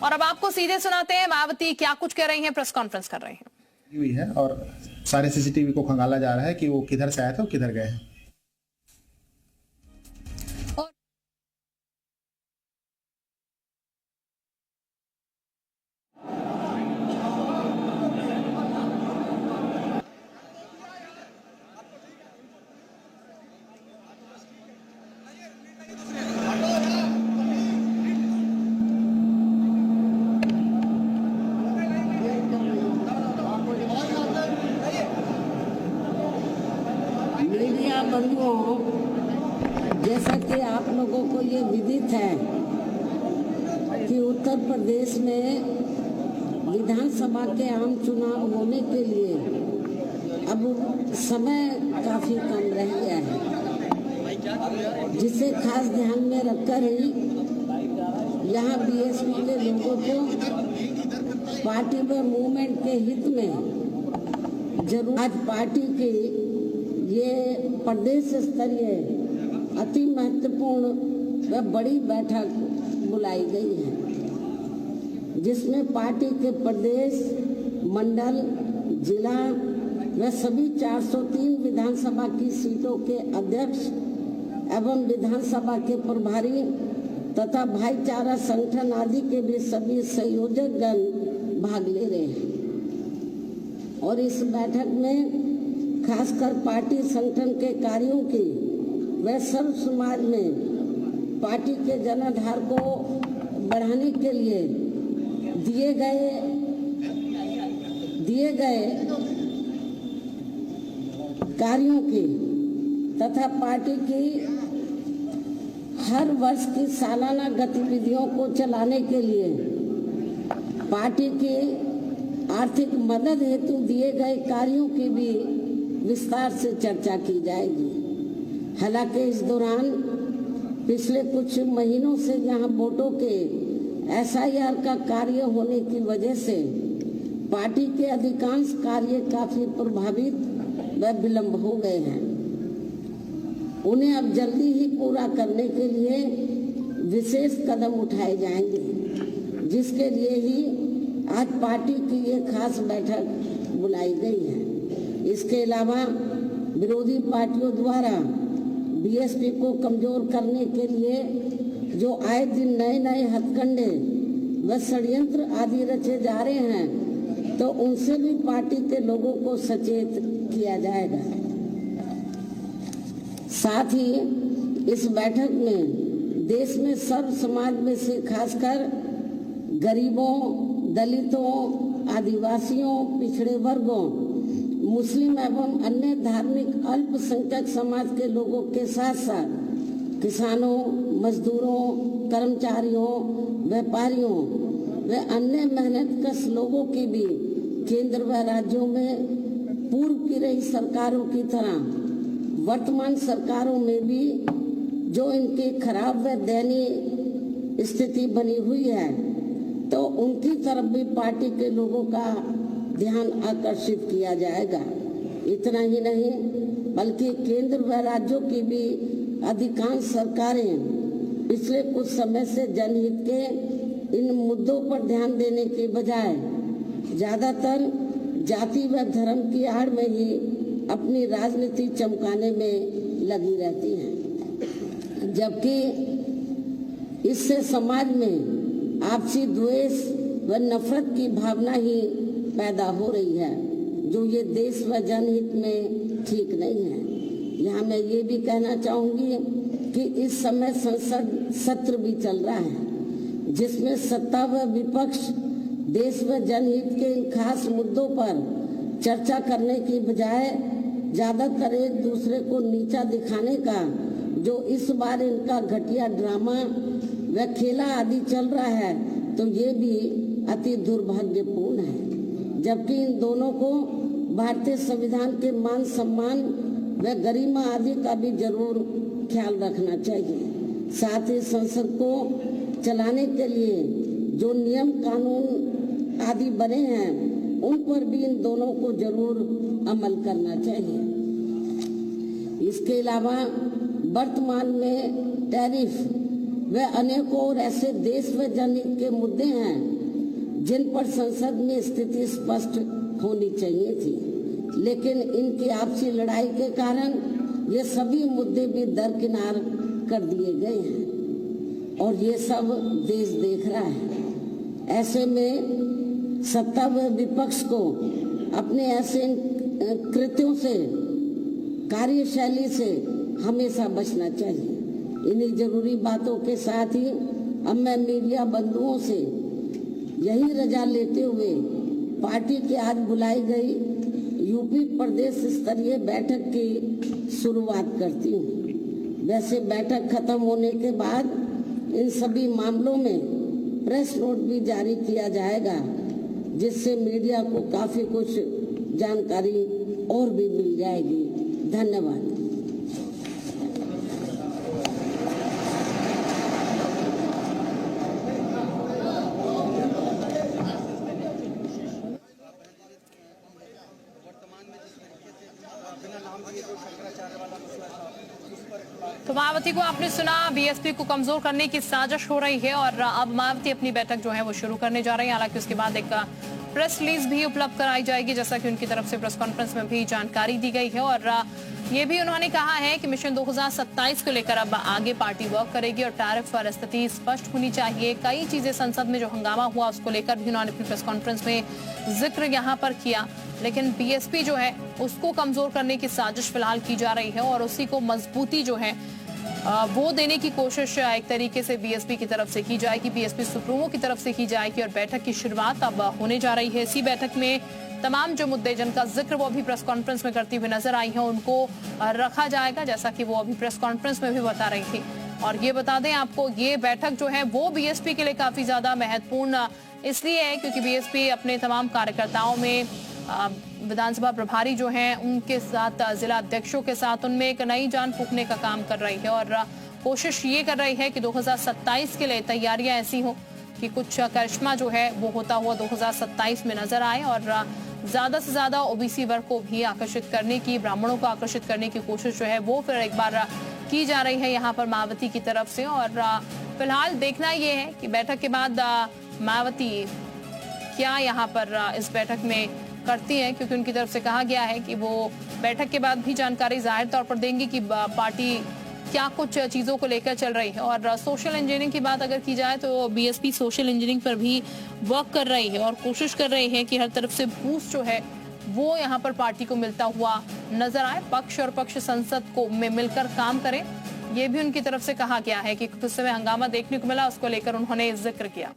और अब आपको सीधे सुनाते हैं मायावती क्या कुछ कह रही हैं, प्रेस कॉन्फ्रेंस कर रही हैं। हुई है और सारे सीसीटीवी को खंगाला जा रहा है कि वो किधर से आए थे और किधर गए हैं। मीडिया बंधुओं, जैसा कि आप लोगों को ये विदित है कि उत्तर प्रदेश में विधानसभा के आम चुनाव होने के लिए अब समय काफी कम रह गया है, जिसे खास ध्यान में रखकर ही यहाँ बीएसपी के लोगों को पार्टी व मूवमेंट के हित में जरूर आज पार्टी की ये प्रदेश स्तरीय अति महत्वपूर्ण व बड़ी बैठक बुलाई गई है, जिसमें पार्टी के प्रदेश, मंडल, जिला व सभी 403 विधानसभा की सीटों के अध्यक्ष एवं विधानसभा के प्रभारी तथा भाईचारा संगठन आदि के भी सभी संयोजक गण भाग ले रहे हैं। और इस बैठक में खासकर पार्टी संगठन के कार्यों की व सर्व समाज में पार्टी के जनाधार को बढ़ाने के लिए दिए गए कार्यों की तथा पार्टी की हर वर्ष की सालाना गतिविधियों को चलाने के लिए पार्टी की आर्थिक मदद हेतु दिए गए कार्यों की भी विस्तार से चर्चा की जाएगी। हालांकि इस दौरान पिछले कुछ महीनों से यहाँ वोटों के एसआईआर का कार्य होने की वजह से पार्टी के अधिकांश कार्य काफी प्रभावित व विलंब हो गए हैं। उन्हें अब जल्दी ही पूरा करने के लिए विशेष कदम उठाए जाएंगे, जिसके लिए ही आज पार्टी की ये खास बैठक बुलाई गई है। इसके अलावा विरोधी पार्टियों द्वारा बीएसपी को कमजोर करने के लिए जो आए दिन नए नए हथकंडे व षड्यंत्र आदि रचे जा रहे हैं, तो उनसे भी पार्टी के लोगों को सचेत किया जाएगा। साथ ही इस बैठक में देश में सर्व समाज में से खासकर गरीबों, दलितों, आदिवासियों, पिछड़े वर्गों, मुस्लिम एवं अन्य धार्मिक अल्पसंख्यक समाज के लोगों के साथ साथ किसानों, मजदूरों, कर्मचारियों, व्यापारियों व अन्य मेहनतकश लोगों की भी केंद्र व राज्यों में पूर्व की रही सरकारों की तरह वर्तमान सरकारों में भी जो इनकी खराब व दयनीय स्थिति बनी हुई है, तो उनकी तरफ भी पार्टी के लोगों का ध्यान आकर्षित किया जाएगा। इतना ही नहीं बल्कि केंद्र व राज्यों की भी अधिकांश सरकारें पिछले कुछ समय से जनहित के इन मुद्दों पर ध्यान देने के बजाय ज्यादातर जाति व धर्म की आड़ में ही अपनी राजनीति चमकाने में लगी रहती हैं, जबकि इससे समाज में आपसी द्वेष व नफरत की भावना ही पैदा हो रही है, जो ये देश व जनहित में ठीक नहीं है। यहाँ मैं ये भी कहना चाहूंगी कि इस समय संसद सत्र भी चल रहा है, जिसमें सत्ता व विपक्ष देश व जनहित के इन खास मुद्दों पर चर्चा करने की बजाय ज्यादातर एक दूसरे को नीचा दिखाने का जो इस बार इनका घटिया ड्रामा व खेला आदि चल रहा है, तो ये भी अति दुर्भाग्यपूर्ण है। जबकि इन दोनों को भारतीय संविधान के मान सम्मान व गरिमा आदि का भी जरूर ख्याल रखना चाहिए। साथ ही संसद को चलाने के लिए जो नियम कानून आदि बने हैं, उन पर भी इन दोनों को जरूर अमल करना चाहिए। इसके अलावा वर्तमान में टैरिफ वे अनेकों और ऐसे देश व जनहित के मुद्दे हैं जिन पर संसद में स्थिति स्पष्ट होनी चाहिए थी, लेकिन इनकी आपसी लड़ाई के कारण ये सभी मुद्दे भी दरकिनार कर दिए गए हैं और ये सब देश देख रहा है। ऐसे में सत्ता व विपक्ष को अपने ऐसे कृत्यों से, कार्यशैली से हमेशा बचना चाहिए। इन्हीं जरूरी बातों के साथ ही अब मैं मीडिया बंधुओं से यही रजा लेते हुए पार्टी की आज बुलाई गई यूपी प्रदेश स्तरीय बैठक की शुरुआत करती हूँ। वैसे बैठक खत्म होने के बाद इन सभी मामलों में प्रेस नोट भी जारी किया जाएगा, जिससे मीडिया को काफी कुछ जानकारी और भी मिल जाएगी। धन्यवाद। तो मायावती को आपने सुना, बीएसपी को कमजोर करने की साजिश हो रही है और अब मायावती अपनी बैठक जो है वो शुरू करने जा रही है। हालांकि उसके बाद एक प्रेस रिलीज भी उपलब्ध कराई जाएगी, जैसा कि उनकी तरफ से प्रेस कॉन्फ्रेंस में भी जानकारी दी गई है। और ये भी उन्होंने कहा है कि मिशन 2027 को लेकर अब आगे पार्टी वर्क करेगी और टैरिफ पर स्थिति स्पष्ट होनी चाहिए। कई चीजें संसद में जो हंगामा हुआ उसको लेकर भी उन्होंने अपनी प्रेस कॉन्फ्रेंस में जिक्र यहाँ पर किया, लेकिन बीएसपी जो है उसको कमजोर करने की साजिश फिलहाल की जा रही है और उसी को मजबूती जो है वो देने की कोशिश एक तरीके से बीएसपी की तरफ से की जाएगी, बीएसपी सुप्रीमो की तरफ से की जाएगी। और बैठक की शुरुआत अब होने जा रही है। इसी बैठक में तमाम जो मुद्दे जिनका जिक्र वो अभी प्रेस कॉन्फ्रेंस में करती हुई नजर आई है उनको रखा जाएगा, जैसा कि वो अभी प्रेस कॉन्फ्रेंस में भी बता रही थी। और ये बता दें आपको, ये बैठक जो है वो बीएसपी के लिए काफी ज्यादा महत्वपूर्ण इसलिए है क्योंकि बीएसपी अपने तमाम कार्यकर्ताओं में विधानसभा प्रभारी जो हैं उनके साथ, जिला अध्यक्षों के साथ उनमें एक नई जान फूंकने का काम कर रही है और कोशिश ये कर रही है कि 2027 के लिए तैयारियां ऐसी हो कि कुछ करिश्मा जो है वो होता हुआ 2027 में नजर आए और ज्यादा से ज्यादा ओबीसी वर्ग को भी आकर्षित करने की, ब्राह्मणों को आकर्षित करने की कोशिश जो है वो फिर एक बार की जा रही है यहाँ पर मायावती की तरफ से। और फिलहाल देखना ये है कि बैठक के बाद मायावती क्या यहाँ पर इस बैठक में करती हैं, क्योंकि उनकी तरफ से कहा गया है कि वो बैठक के बाद भी जानकारी जाहिर तौर पर देंगी कि पार्टी क्या कुछ चीजों को लेकर चल रही है। और सोशल इंजीनियरिंग की बात अगर की जाए तो बीएसपी सोशल इंजीनियरिंग पर भी वर्क कर रही है और कोशिश कर रही है कि हर तरफ से बूस्ट जो है वो यहाँ पर पार्टी को मिलता हुआ नजर आए, पक्ष और पक्ष संसद को में मिलकर काम करें। ये भी उनकी तरफ से कहा गया है कि कुछ समय हंगामा देखने को मिला, उसको लेकर उन्होंने जिक्र किया।